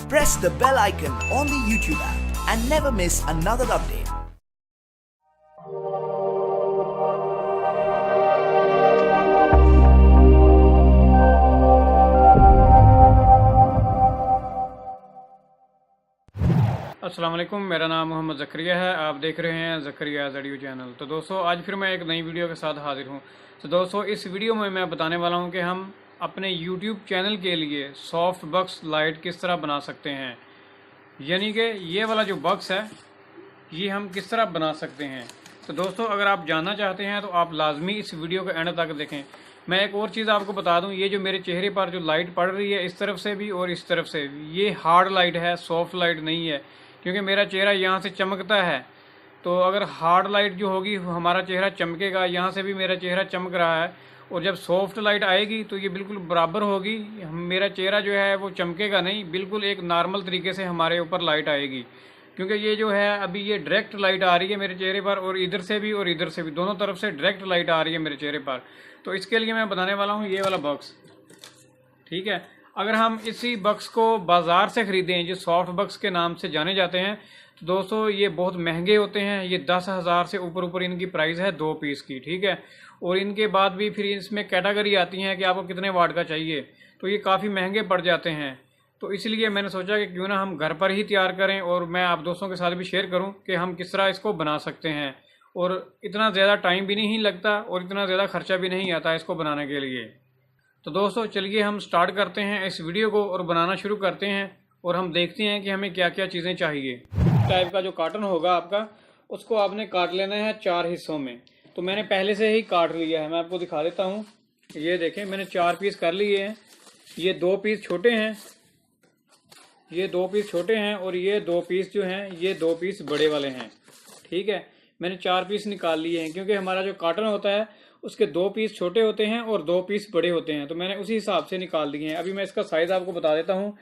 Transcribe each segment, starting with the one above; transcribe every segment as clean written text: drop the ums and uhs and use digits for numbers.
Press the bell icon on the YouTube app and never miss another update. अस्सलाम वालेकुम, मेरा नाम मोहम्मद ज़करिया है। आप देख रहे हैं ज़करिया ज़डियो चैनल। तो दोस्तों, आज फिर मैं एक नई वीडियो के साथ हाजिर हूं। तो दोस्तों, इस वीडियो में मैं बताने वाला हूं कि हम अपने YouTube चैनल के लिए सॉफ्ट बॉक्स लाइट किस तरह बना सकते हैं। यानी कि ये वाला जो बॉक्स है ये हम किस तरह बना सकते हैं। तो दोस्तों, अगर आप जानना चाहते हैं तो आप लाजमी इस वीडियो के एंड तक देखें। मैं एक और चीज़ आपको बता दूं, ये जो मेरे चेहरे पर जो लाइट पड़ रही है इस तरफ से भी और इस तरफ से, ये हार्ड लाइट है, सॉफ्ट लाइट नहीं है। क्योंकि मेरा चेहरा यहाँ से चमकता है, तो अगर हार्ड लाइट जो होगी हमारा चेहरा चमकेगा, यहाँ से भी मेरा चेहरा चमक रहा है। और जब सॉफ्ट लाइट आएगी तो ये बिल्कुल बराबर होगी, मेरा चेहरा जो है वो चमकेगा नहीं, बिल्कुल एक नॉर्मल तरीके से हमारे ऊपर लाइट आएगी। क्योंकि ये जो है अभी ये डायरेक्ट लाइट आ रही है मेरे चेहरे पर, और इधर से भी और इधर से भी, दोनों तरफ से डायरेक्ट लाइट आ रही है मेरे चेहरे पर। तो इसके लिए मैं बनाने वाला हूँ ये वाला बॉक्स। ठीक है, अगर हम इसी बॉक्स को बाज़ार से ख़रीदें, जो सॉफ्ट बॉक्स के नाम से जाने जाते हैं, तो दोस्तों ये बहुत महंगे होते हैं। ये 10,000 से ऊपर इनकी प्राइस है 2 पीस की। ठीक है, और इनके बाद भी फिर इसमें कैटेगरी आती हैं कि आपको कितने वाट का चाहिए, तो ये काफ़ी महंगे पड़ जाते हैं। तो इसलिए मैंने सोचा कि क्यों ना हम घर पर ही तैयार करें, और मैं आप दोस्तों के साथ भी शेयर करूं कि हम किस तरह इसको बना सकते हैं। और इतना ज़्यादा टाइम भी नहीं लगता और इतना ज़्यादा खर्चा भी नहीं आता इसको बनाने के लिए। तो दोस्तों, चलिए हम स्टार्ट करते हैं इस वीडियो को और बनाना शुरू करते हैं, और हम देखते हैं कि हमें क्या क्या चीज़ें चाहिए। टाइप का जो कार्टन होगा आपका, उसको आपने काट लेना है 4 हिस्सों में। तो मैंने पहले से ही काट लिया है, मैं आपको दिखा देता हूँ। ये देखें, मैंने 4 पीस कर लिए हैं। ये 2 पीस छोटे हैं, ये 2 पीस छोटे हैं, और ये 2 पीस जो हैं ये 2 पीस बड़े वाले हैं। ठीक है, मैंने 4 पीस निकाल लिए हैं, क्योंकि हमारा जो कार्टन होता है उसके 2 पीस छोटे होते हैं और 2 पीस बड़े होते हैं, तो मैंने उसी हिसाब से निकाल दिए हैं। अभी मैं इसका साइज़ आपको बता देता हूँ।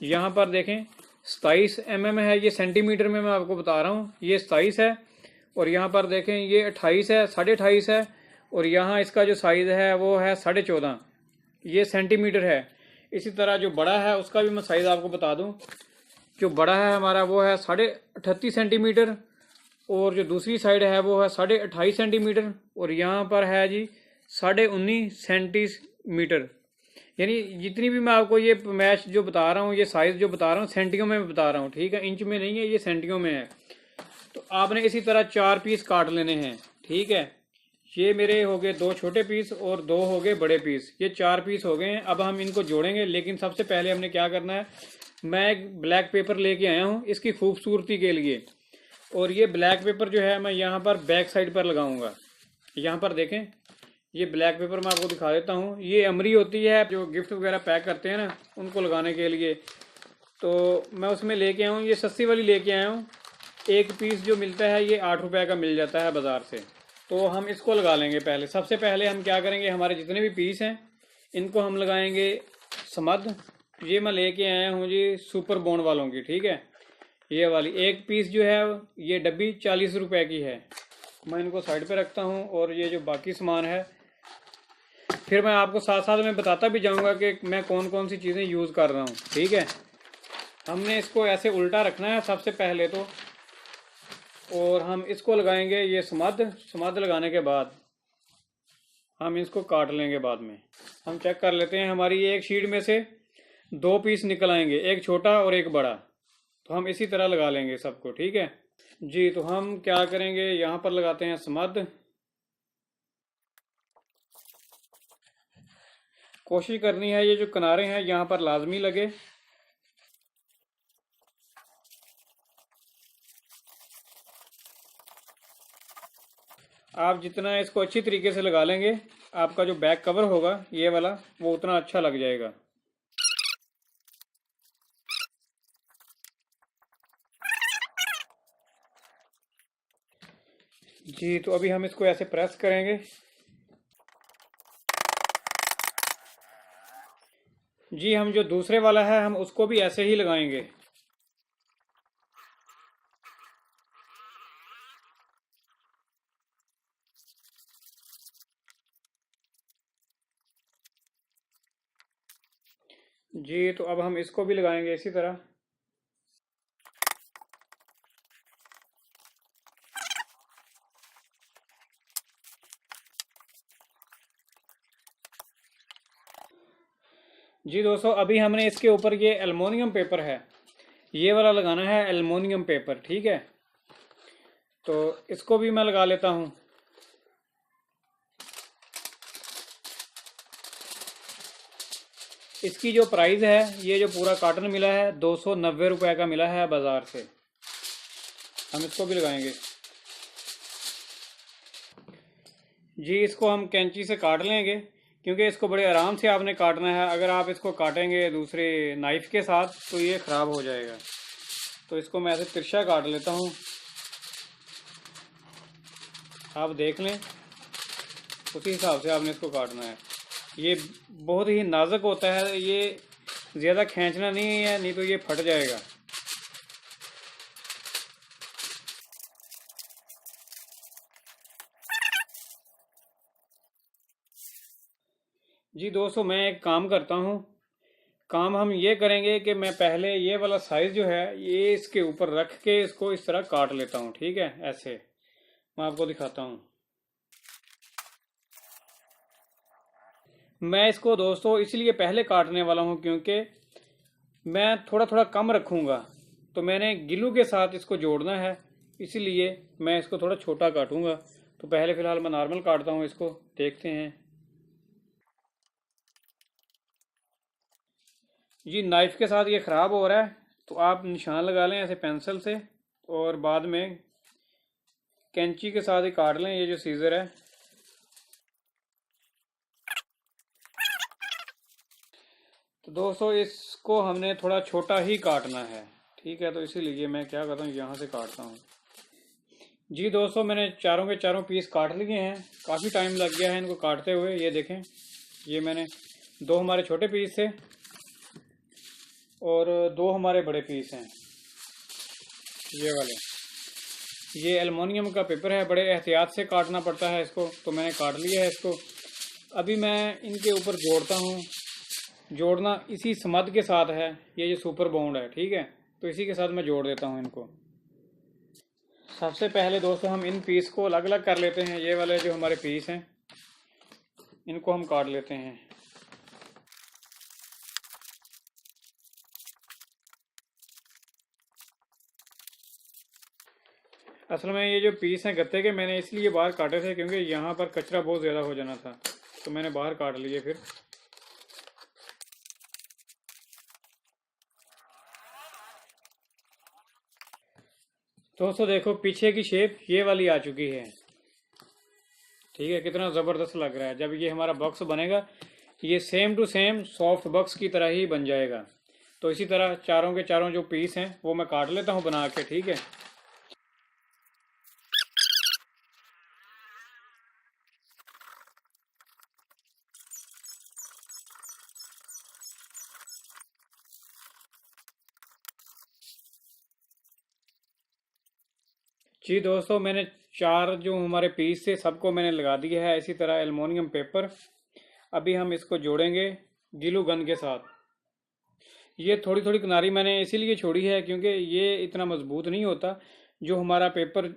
यहाँ पर देखें 27 mm है, ये सेंटीमीटर में मैं आपको बता रहा हूँ, ये 27 है। और यहाँ पर देखें ये 28 है, 28.5 है। और यहाँ इसका जो साइज़ है वो है 14.5, ये सेंटीमीटर है। इसी तरह जो बड़ा है उसका भी मैं साइज़ आपको बता दूं। जो बड़ा है हमारा वो है 38.5 सेंटीमीटर, और जो दूसरी साइड है वो है 28.5 सेंटीमीटर, और यहाँ पर है जी 19.5 सेंटीमीटर। यानी जितनी भी मैं आपको ये मैच जो बता रहा हूँ, ये साइज़ जो बता रहा हूँ, सेंटियों में बता रहा हूँ। ठीक है, इंच में नहीं है, ये सेंटियों में है। तो आपने इसी तरह 4 पीस काट लेने हैं। ठीक है, ये मेरे हो गए 2 छोटे पीस और 2 हो गए बड़े पीस, ये 4 पीस हो गए हैं। अब हम इनको जोड़ेंगे, लेकिन सबसे पहले हमने क्या करना है, मैं एक ब्लैक पेपर लेके आया हूँ इसकी खूबसूरती के लिए। और ये ब्लैक पेपर जो है मैं यहाँ पर बैक साइड पर लगाऊंगा। यहाँ पर देखें, ये ब्लैक पेपर मैं आपको दिखा देता हूँ। ये अमरी होती है जो गिफ्ट वगैरह पैक करते हैं ना, उनको लगाने के लिए। तो मैं उसमें लेके आया हूँ, ये सस्ती वाली लेके आया हूँ। एक पीस जो मिलता है ये 8 रुपये का मिल जाता है बाज़ार से। तो हम इसको लगा लेंगे पहले। सबसे पहले हम क्या करेंगे, हमारे जितने भी पीस हैं इनको हम लगाएंगे समद। ये मैं लेके आया हूँ जी सुपर बॉन्ड वालों की। ठीक है, ये वाली एक पीस जो है ये डब्बी 40 रुपये की है। मैं इनको साइड पे रखता हूँ, और ये जो बाकी सामान है फिर मैं आपको साथ साथ में बताता भी जाऊँगा कि मैं कौन कौन सी चीज़ें यूज़ कर रहा हूँ। ठीक है, हमने इसको ऐसे उल्टा रखना है सबसे पहले तो, और हम इसको लगाएंगे ये समद लगाने के बाद हम इसको काट लेंगे। बाद में हम चेक कर लेते हैं, हमारी एक शीट में से 2 पीस निकल आएंगे, एक छोटा और एक बड़ा। तो हम इसी तरह लगा लेंगे सबको। ठीक है जी, तो हम क्या करेंगे, यहाँ पर लगाते हैं समद। कोशिश करनी है ये जो किनारे हैं यहाँ पर लाजमी लगे। आप जितना इसको अच्छी तरीके से लगा लेंगे, आपका जो बैक कवर होगा ये वाला, वो उतना अच्छा लग जाएगा। जी, तो अभी हम इसको ऐसे प्रेस करेंगे। जी, हम जो दूसरे वाला है हम उसको भी ऐसे ही लगाएंगे। जी, तो अब हम इसको भी लगाएंगे इसी तरह। जी दोस्तों, अभी हमने इसके ऊपर ये एल्युमिनियम पेपर है, ये वाला लगाना है एल्युमिनियम पेपर, ठीक है। तो इसको भी मैं लगा लेता हूँ। इसकी जो प्राइस है, ये जो पूरा कार्टन मिला है 290 रुपये का मिला है बाज़ार से। हम इसको भी लगाएंगे जी। इसको हम कैंची से काट लेंगे, क्योंकि इसको बड़े आराम से आपने काटना है। अगर आप इसको काटेंगे दूसरे नाइफ के साथ तो ये ख़राब हो जाएगा। तो इसको मैं ऐसे तिरछा काट लेता हूँ, आप देख लें, उसी हिसाब से आपने इसको काटना है। ये बहुत ही नाजुक होता है, ये ज़्यादा खींचना नहीं है, नहीं तो ये फट जाएगा। जी दोस्तों, मैं एक काम करता हूँ। काम हम ये करेंगे कि मैं पहले ये वाला साइज़ जो है ये इसके ऊपर रख के इसको इस तरह काट लेता हूँ, ठीक है। ऐसे मैं आपको दिखाता हूँ। मैं इसको दोस्तों इसलिए पहले काटने वाला हूँ क्योंकि मैं थोड़ा थोड़ा कम रखूँगा, तो मैंने गिलू के साथ इसको जोड़ना है, इसीलिए मैं इसको थोड़ा छोटा काटूँगा। तो पहले फ़िलहाल मैं नॉर्मल काटता हूँ इसको, देखते हैं। जी नाइफ़ के साथ ये ख़राब हो रहा है, तो आप निशान लगा लें ऐसे पेंसिल से, और बाद में कैंची के साथ ही काट लें, ये जो सीज़र है। तो दोस्तों इसको हमने थोड़ा छोटा ही काटना है, ठीक है। तो इसीलिए मैं क्या करता हूँ, यहाँ से काटता हूँ। जी दोस्तों, मैंने चारों के चारों पीस काट लिए हैं। काफ़ी टाइम लग गया है इनको काटते हुए। ये देखें, ये मैंने 2 हमारे छोटे पीस थे और 2 हमारे बड़े पीस हैं, ये वाले। ये एल्युमिनियम का पेपर है, बड़े एहतियात से काटना पड़ता है इसको। तो मैंने काट लिया है इसको। अभी मैं इनके ऊपर जोड़ता हूँ। जोड़ना इसी समद के साथ है, ये जो सुपर बॉन्ड है, ठीक है। तो इसी के साथ मैं जोड़ देता हूँ इनको। सबसे पहले दोस्तों हम इन पीस को अलग अलग कर लेते हैं। ये वाले जो हमारे पीस हैं इनको हम काट लेते हैं। असल में ये जो पीस हैं गत्ते के, मैंने इसलिए बाहर काटे थे क्योंकि यहाँ पर कचरा बहुत ज़्यादा हो जाना था, तो मैंने बाहर काट लिए। फिर दोस्तों देखो, पीछे की शेप ये वाली आ चुकी है, ठीक है। कितना ज़बरदस्त लग रहा है। जब ये हमारा बॉक्स बनेगा, ये same to same soft box की तरह ही बन जाएगा। तो इसी तरह चारों के चारों जो पीस हैं वो मैं काट लेता हूँ बना के, ठीक है। जी दोस्तों, मैंने 4 जो हमारे पीस थे सबको मैंने लगा दिया है इसी तरह एल्युमिनियम पेपर। अभी हम इसको जोड़ेंगे ग्लू गन के साथ। ये थोड़ी थोड़ी किनारी मैंने इसीलिए छोड़ी है क्योंकि ये इतना मजबूत नहीं होता। जो हमारा पेपर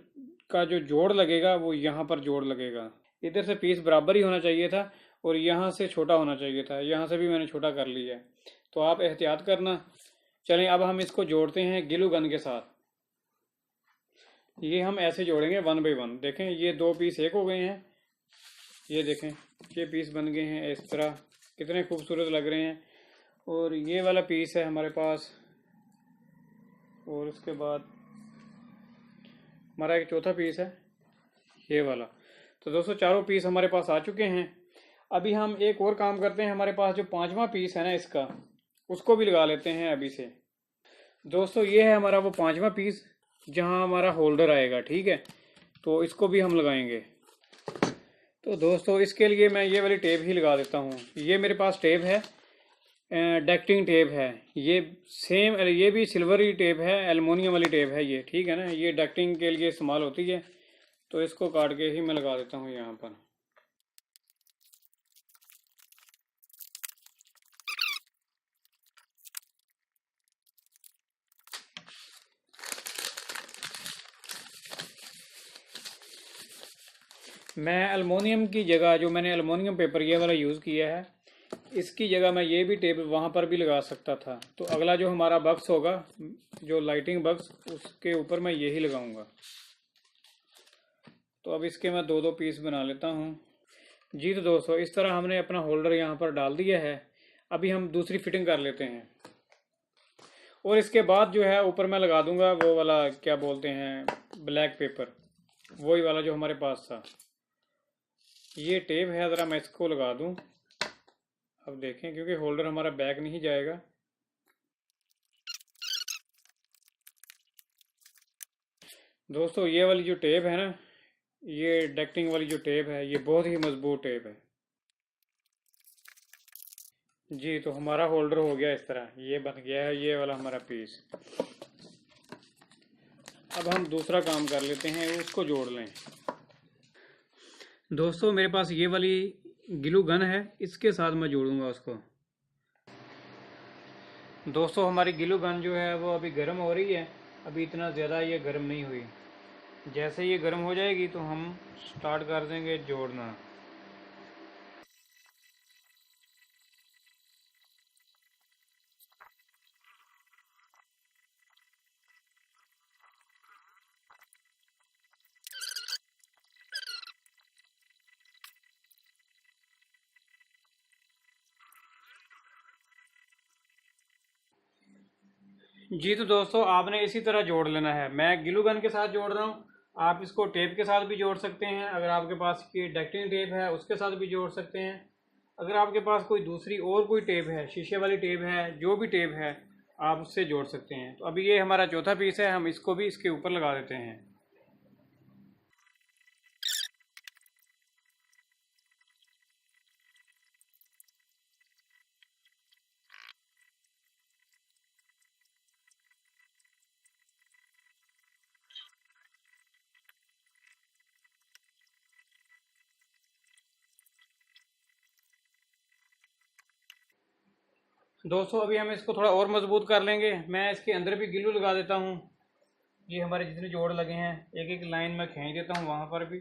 का जो जोड़ लगेगा वो यहाँ पर जोड़ लगेगा। इधर से पीस बराबर ही होना चाहिए था और यहाँ से छोटा होना चाहिए था। यहाँ से भी मैंने छोटा कर लिया है, तो आप एहतियात करना। चलें, अब हम इसको जोड़ते हैं ग्लू गन के साथ। ये हम ऐसे जोड़ेंगे 1 बाय 1। देखें, ये 2 पीस एक हो गए हैं। ये देखें, ये पीस बन गए हैं इस तरह, कितने खूबसूरत लग रहे हैं। और ये वाला पीस है हमारे पास, और उसके बाद हमारा एक चौथा पीस है ये वाला। तो दोस्तों चारों पीस हमारे पास आ चुके हैं। अभी हम एक और काम करते हैं। हमारे पास जो 5वां पीस है ना इसका, उसको भी लगा लेते हैं अभी से। दोस्तों ये है हमारा वो 5वां पीस जहां हमारा होल्डर आएगा, ठीक है। तो इसको भी हम लगाएंगे। तो दोस्तों इसके लिए मैं ये वाली टेप ही लगा देता हूँ। ये मेरे पास टेप है, डक्टिंग टेप है। ये सेम, ये भी सिल्वरी टेप है, एल्युमिनियम वाली टेप है ये, ठीक है ना। ये डक्टिंग के लिए इस्तेमाल होती है। तो इसको काट के ही मैं लगा देता हूँ यहाँ पर। मैं एल्युमिनियम की जगह जो मैंने एल्युमिनियम पेपर ये वाला यूज़ किया है, इसकी जगह मैं ये भी टेप वहाँ पर भी लगा सकता था। तो अगला जो हमारा बक्स होगा, जो लाइटिंग बक्स, उसके ऊपर मैं यही लगाऊंगा। तो अब इसके मैं 2-2 पीस बना लेता हूँ जी। तो दोस्तों इस तरह हमने अपना होल्डर यहाँ पर डाल दिया है। अभी हम दूसरी फिटिंग कर लेते हैं, और इसके बाद जो है ऊपर मैं लगा दूंगा वो वाला, क्या बोलते हैं, ब्लैक पेपर, वही वाला जो हमारे पास था। ये टेप है, ज़रा मैं इसको लगा दूं। अब देखें, क्योंकि होल्डर हमारा बैक नहीं जाएगा। दोस्तों ये वाली जो टेप है ना, ये डक्टिंग वाली जो टेप है, ये बहुत ही मजबूत टेप है जी। तो हमारा होल्डर हो गया इस तरह, ये बन गया है ये वाला हमारा पीस। अब हम दूसरा काम कर लेते हैं, उसको जोड़ लें। दोस्तों मेरे पास ये वाली ग्लू गन है, इसके साथ मैं जोड़ूंगा उसको। दोस्तों हमारी ग्लू गन जो है वो अभी गर्म हो रही है, अभी इतना ज़्यादा ये गर्म नहीं हुई। जैसे ये गर्म हो जाएगी तो हम स्टार्ट कर देंगे जोड़ना। जी तो दोस्तों आपने इसी तरह जोड़ लेना है। मैं ग्लू गन के साथ जोड़ रहा हूँ, आप इसको टेप के साथ भी जोड़ सकते हैं। अगर आपके पास की डक्टिंग टेप है उसके साथ भी जोड़ सकते हैं। अगर आपके पास कोई दूसरी और कोई टेप है, शीशे वाली टेप है, जो भी टेप है, आप उससे जोड़ सकते हैं। तो अभी ये हमारा चौथा पीस है, हम इसको भी इसके ऊपर लगा देते हैं। दोस्तों अभी हम इसको थोड़ा और मजबूत कर लेंगे। मैं इसके अंदर भी ग्लू लगा देता हूँ। ये हमारे जितने जोड़ लगे हैं, एक एक लाइन में खींच देता हूँ वहाँ पर भी।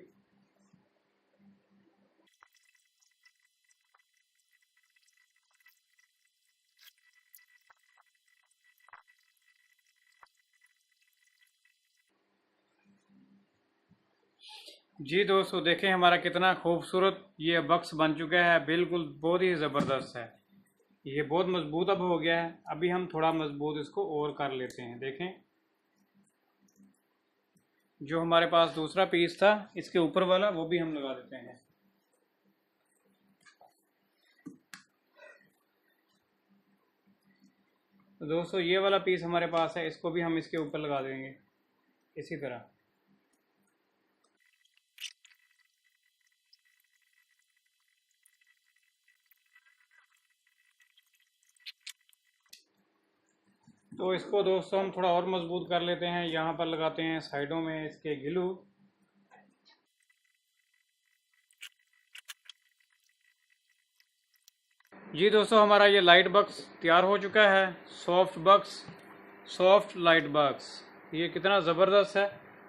जी दोस्तों देखें हमारा कितना खूबसूरत ये बक्स बन चुका है, बिल्कुल बहुत ही ज़बरदस्त है। ये बहुत मजबूत अब हो गया है। अभी हम थोड़ा मजबूत इसको और कर लेते हैं। देखें जो हमारे पास दूसरा पीस था इसके ऊपर वाला, वो भी हम लगा देते हैं। तो दोस्तों ये वाला पीस हमारे पास है, इसको भी हम इसके ऊपर लगा देंगे इसी तरह। तो इसको दोस्तों हम थोड़ा और मजबूत कर लेते हैं। यहाँ पर लगाते हैं साइडों में इसके ग्लू। जी दोस्तों हमारा ये लाइट बक्स तैयार हो चुका है। सॉफ्ट बक्स, सॉफ्ट लाइट बक्स, ये कितना ज़बरदस्त है।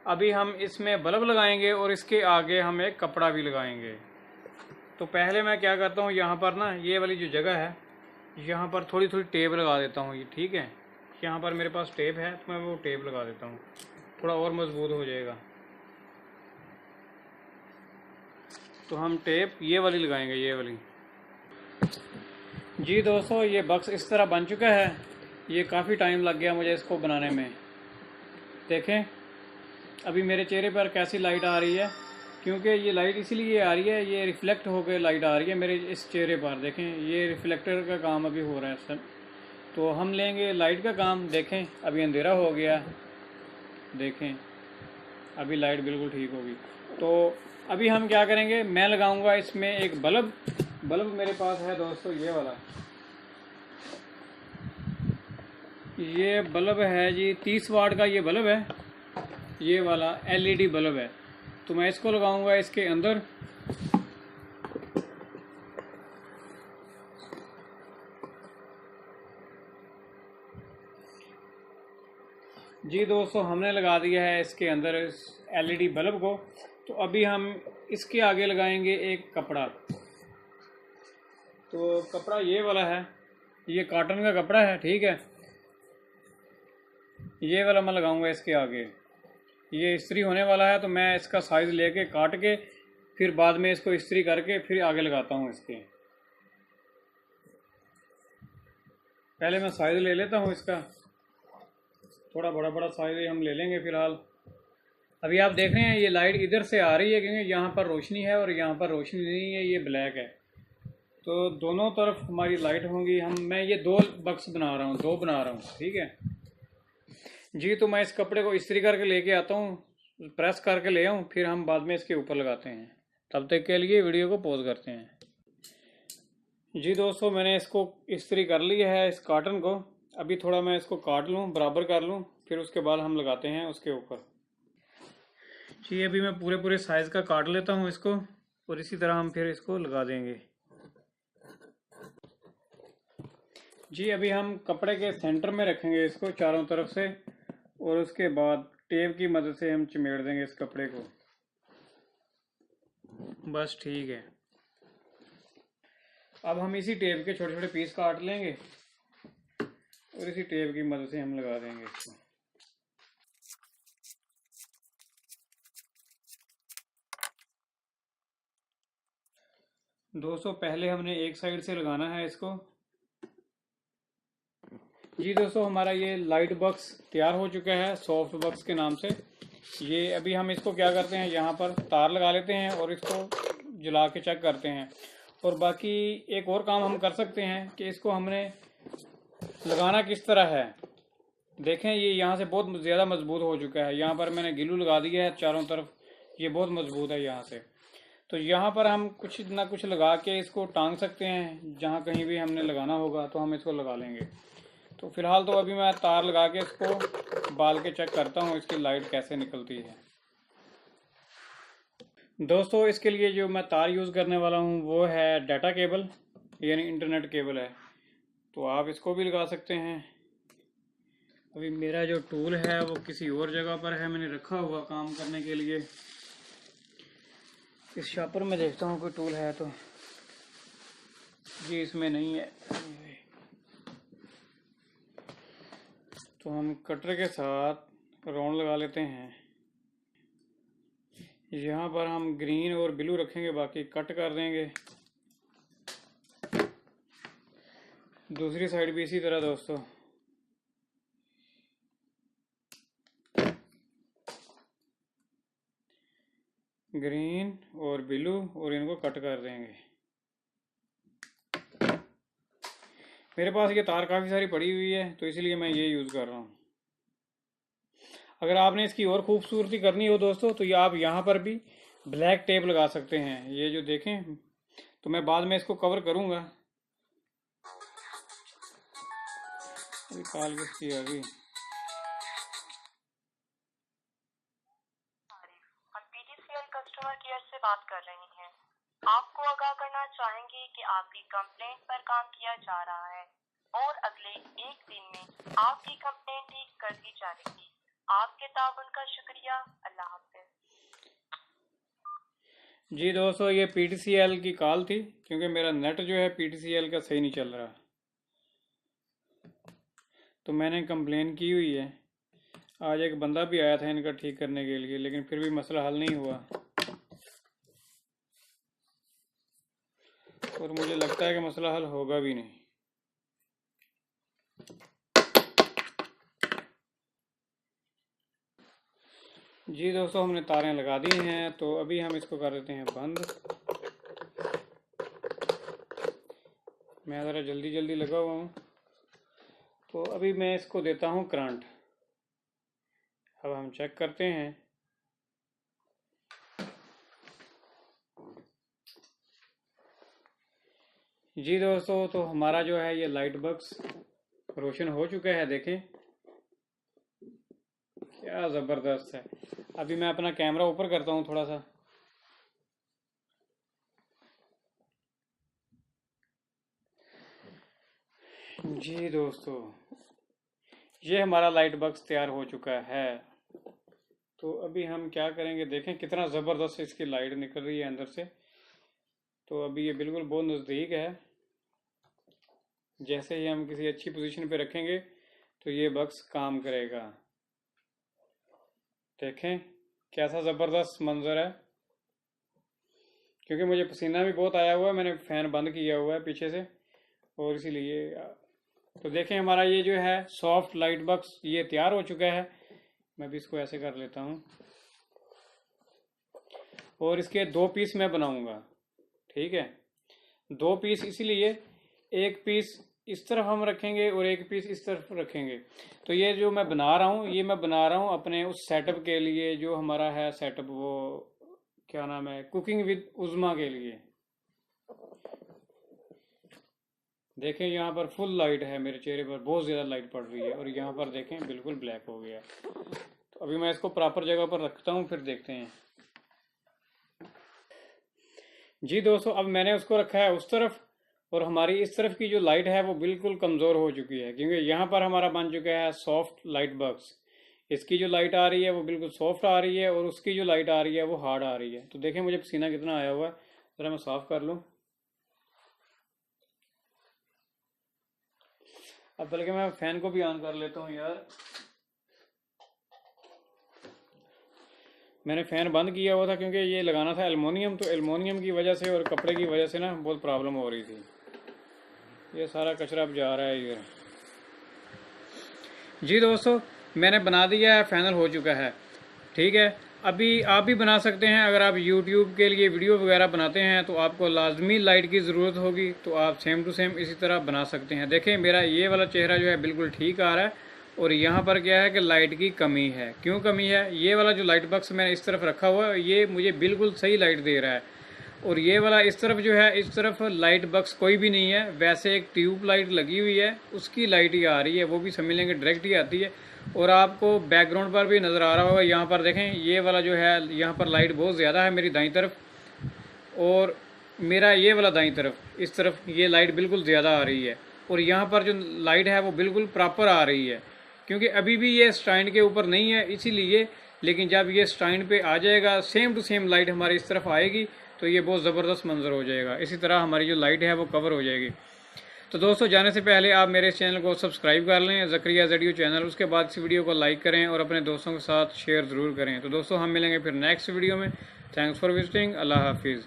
अभी हम इसमें बल्ब लगाएंगे और इसके आगे हम एक कपड़ा भी लगाएंगे। तो पहले मैं क्या करता हूँ, यहाँ पर ना ये वाली जो जगह है, यहाँ पर थोड़ी थोड़ी टेप लगा देता हूँ। ये ठीक है, यहाँ पर मेरे पास टेप है तो मैं वो टेप लगा देता हूँ, थोड़ा और मजबूत हो जाएगा। तो हम टेप ये वाली लगाएंगे, ये वाली। जी दोस्तों ये बक्स इस तरह बन चुका है। ये काफ़ी टाइम लग गया मुझे इसको बनाने में। देखें अभी मेरे चेहरे पर कैसी लाइट आ रही है, क्योंकि ये लाइट इसीलिए आ रही है, ये रिफ्लेक्ट होकर लाइट आ रही है मेरे इस चेहरे पर। देखें ये रिफ्लेक्टर का काम अभी हो रहा है सब। तो हम लेंगे लाइट का काम। देखें अभी अंधेरा हो गया, देखें अभी लाइट बिल्कुल ठीक होगी। तो अभी हम क्या करेंगे, मैं लगाऊंगा इसमें एक बल्ब। बल्ब मेरे पास है दोस्तों ये वाला, ये बल्ब है जी 30 वाट का ये बल्ब है, ये वाला एलईडी बल्ब है। तो मैं इसको लगाऊंगा इसके अंदर। जी दोस्तों हमने लगा दिया है इसके अंदर इस एलईडी बल्ब को। तो अभी हम इसके आगे लगाएंगे एक कपड़ा। तो कपड़ा ये वाला है, ये कॉटन का कपड़ा है, ठीक है। ये वाला मैं लगाऊंगा इसके आगे, ये इस्त्री होने वाला है, तो मैं इसका साइज़ लेके काट के फिर बाद में इसको इस्त्री करके फिर आगे लगाता हूँ इसके। पहले मैं साइज़ ले लेता हूँ इसका, थोड़ा बड़ा बड़ा साइज़ हम ले लेंगे फ़िलहाल। अभी आप देख रहे हैं ये लाइट इधर से आ रही है क्योंकि यहाँ पर रोशनी है और यहाँ पर रोशनी नहीं है, ये ब्लैक है। तो दोनों तरफ हमारी लाइट होंगी। मैं ये 2 बक्स बना रहा हूँ, 2 बना रहा हूँ, ठीक है जी। तो मैं इस कपड़े को इस्त्री करके लेके आता हूँ, प्रेस करके ले आऊँ, फिर हम बाद में इसके ऊपर लगाते हैं। तब तक के लिए वीडियो को पॉज करते हैं। जी दोस्तों, मैंने इसको इस्त्री कर लिया है, इस कॉटन को। अभी थोड़ा मैं इसको काट लूँ, बराबर कर लूँ, फिर उसके बाद हम लगाते हैं उसके ऊपर। जी अभी मैं पूरे साइज़ का काट लेता हूँ इसको, और इसी तरह हम फिर इसको लगा देंगे। जी अभी हम कपड़े के सेंटर में रखेंगे इसको चारों तरफ से, और उसके बाद टेप की मदद से हम चिमेड़ देंगे इस कपड़े को। बस ठीक है। अब हम इसी टेप के छोटे छोटे पीस काट लेंगे और इसी टेप की मदद से हम लगा देंगे इसको। दोस्तों पहले हमने एक साइड से लगाना है इसको। जी दोस्तों, हमारा ये लाइट बॉक्स तैयार हो चुका है सॉफ्ट बॉक्स के नाम से। ये अभी हम इसको क्या करते हैं, यहाँ पर तार लगा लेते हैं और इसको जला के चेक करते हैं। और बाकी एक और काम हम कर सकते हैं कि इसको हमने लगाना किस तरह है। देखें ये यहाँ से बहुत ज़्यादा मजबूत हो चुका है, यहाँ पर मैंने ग्लू लगा दिया है चारों तरफ, ये बहुत मजबूत है यहाँ से। तो यहाँ पर हम कुछ ना कुछ लगा के इसको टांग सकते हैं, जहाँ कहीं भी हमने लगाना होगा तो हम इसको लगा लेंगे। तो फिलहाल तो अभी मैं तार लगा के इसको बाल के चेक करता हूँ इसकी लाइट कैसे निकलती है। दोस्तों इसके लिए जो मैं तार यूज़ करने वाला हूँ वो है डाटा केबल, यानी इंटरनेट केबल है, तो आप इसको भी लगा सकते हैं। अभी मेरा जो टूल है वो किसी और जगह पर है, मैंने रखा हुआ काम करने के लिए। इस शॉपर में देखता हूँ कोई टूल है तो। जी इसमें नहीं है। तो हम कटर के साथ राउंड लगा लेते हैं। यहाँ पर हम ग्रीन और ब्लू रखेंगे, बाकी कट कर देंगे। दूसरी साइड भी इसी तरह दोस्तों। ग्रीन और ब्लू, और इनको कट कर देंगे। मेरे पास ये तार काफ़ी सारी पड़ी हुई है तो इसलिए मैं ये यूज़ कर रहा हूँ। अगर आपने इसकी और खूबसूरती करनी हो दोस्तों तो ये आप यहाँ पर भी ब्लैक टेप लगा सकते हैं। ये जो देखें, तो मैं बाद में इसको कवर करूँगा। अभी कॉल किसकी आ गई? हम पीटीसीएल कस्टमर केयर से बात कर रही हैं। आपको आगाह करना चाहेंगे कि आपकी कंप्लेंट पर काम किया जा रहा है और अगले 1 दिन में आपकी कंप्लेंट ठीक कर दी जाएगी। आपके ताउन का शुक्रिया। अल्लाह हाफिज। जी दोस्तों, ये पीटीसीएल की कॉल थी क्योंकि मेरा नेट जो है पीटीसीएल का सही नहीं चल रहा, तो मैंने कंप्लेन की हुई है। आज एक बंदा भी आया था इनका ठीक करने के लिए, लेकिन फिर भी मसला हल नहीं हुआ, और मुझे लगता है कि मसला हल होगा भी नहीं। जी दोस्तों, हमने तारें लगा दी हैं, तो अभी हम इसको कर देते हैं बंद। मैं ज़रा जल्दी जल्दी लगा हुआ हूँ, तो अभी मैं इसको देता हूँ करंट। अब हम चेक करते हैं। जी दोस्तों, तो हमारा जो है ये लाइट बॉक्स रोशन हो चुका है। देखें क्या ज़बरदस्त है। अभी मैं अपना कैमरा ऊपर करता हूँ थोड़ा सा। जी दोस्तों, ये हमारा लाइट बॉक्स तैयार हो चुका है। तो अभी हम क्या करेंगे, देखें कितना ज़बरदस्त इसकी लाइट निकल रही है अंदर से। तो अभी ये बिल्कुल बहुत नज़दीक है, जैसे ही हम किसी अच्छी पोजीशन पे रखेंगे तो ये बक्स काम करेगा। देखें कैसा ज़बरदस्त मंजर है। क्योंकि मुझे पसीना भी बहुत आया हुआ है, मैंने फ़ैन बंद किया हुआ है पीछे से, और इसीलिए तो देखें हमारा ये जो है सॉफ्ट लाइट बक्स ये तैयार हो चुका है। मैं भी इसको ऐसे कर लेता हूँ और इसके 2 पीस मैं बनाऊंगा। ठीक है, 2 पीस इसीलिए, एक पीस इस तरफ हम रखेंगे और एक पीस इस तरफ रखेंगे। तो ये जो मैं बना रहा हूँ, ये मैं बना रहा हूँ अपने उस सेटअप के लिए जो हमारा है सेटअप, वो क्या नाम है, कुकिंग विद उज़्मा के लिए। देखें यहाँ पर फुल लाइट है, मेरे चेहरे पर बहुत ज़्यादा लाइट पड़ रही है, और यहाँ पर देखें बिल्कुल ब्लैक हो गया। तो अभी मैं इसको प्रॉपर जगह पर रखता हूँ, फिर देखते हैं। जी दोस्तों, अब मैंने उसको रखा है उस तरफ, और हमारी इस तरफ की जो लाइट है वो बिल्कुल कमज़ोर हो चुकी है, क्योंकि यहाँ पर हमारा बन चुका है सॉफ्ट लाइट बक्स। इसकी जो लाइट आ रही है वो बिल्कुल सॉफ्ट आ रही है, और उसकी जो लाइट आ रही है वो हार्ड आ रही है। तो देखें मुझे पसीना कितना आया हुआ है, ज़रा मैं साफ़ कर लूँ। अब बल्कि मैं फ़ैन को भी ऑन कर लेता हूँ यार, मैंने फ़ैन बंद किया हुआ था क्योंकि ये लगाना था एल्युमिनियम, तो एल्युमिनियम की वजह से और कपड़े की वजह से ना बहुत प्रॉब्लम हो रही थी। ये सारा कचरा अब जा रहा है ये। जी दोस्तों, मैंने बना दिया है, फाइनल हो चुका है। ठीक है, अभी आप भी बना सकते हैं। अगर आप YouTube के लिए वीडियो वगैरह बनाते हैं तो आपको लाजमी लाइट की ज़रूरत होगी, तो आप सेम टू सेम इसी तरह बना सकते हैं। देखें मेरा ये वाला चेहरा जो है बिल्कुल ठीक आ रहा है, और यहाँ पर क्या है कि लाइट की कमी है। क्यों कमी है? ये वाला जो लाइट बक्स मैंने इस तरफ रखा हुआ है ये मुझे बिल्कुल सही लाइट दे रहा है, और ये वाला इस तरफ जो है, इस तरफ लाइट बक्स कोई भी नहीं है। वैसे एक ट्यूब लाइट लगी हुई है, उसकी लाइट ही आ रही है, वो भी समझ लेंगे डायरेक्ट ही आती है। और आपको बैकग्राउंड पर भी नज़र आ रहा होगा, यहाँ पर देखें ये वाला जो है, यहाँ पर लाइट बहुत ज़्यादा है मेरी दाईं तरफ, और मेरा ये वाला दाईं तरफ, इस तरफ ये लाइट बिल्कुल ज़्यादा आ रही है, और यहाँ पर जो लाइट है वो बिल्कुल प्रॉपर आ रही है। क्योंकि अभी भी ये स्टैंड के ऊपर नहीं है इसीलिए, लेकिन जब ये स्टैंड पे आ जाएगा सेम टू सेम लाइट हमारी इस तरफ आएगी तो ये बहुत ज़बरदस्त मंजर हो जाएगा। इसी तरह हमारी जो लाइट है वो कवर हो जाएगी। तो दोस्तों, जाने से पहले आप मेरे इस चैनल को सब्सक्राइब कर लें, ज़करिया ज़ेडियो चैनल। उसके बाद इस वीडियो को लाइक करें और अपने दोस्तों के साथ शेयर ज़रूर करें। तो दोस्तों, हम मिलेंगे फिर नेक्स्ट वीडियो में। Thanks for visiting. अल्लाह हाफिज़।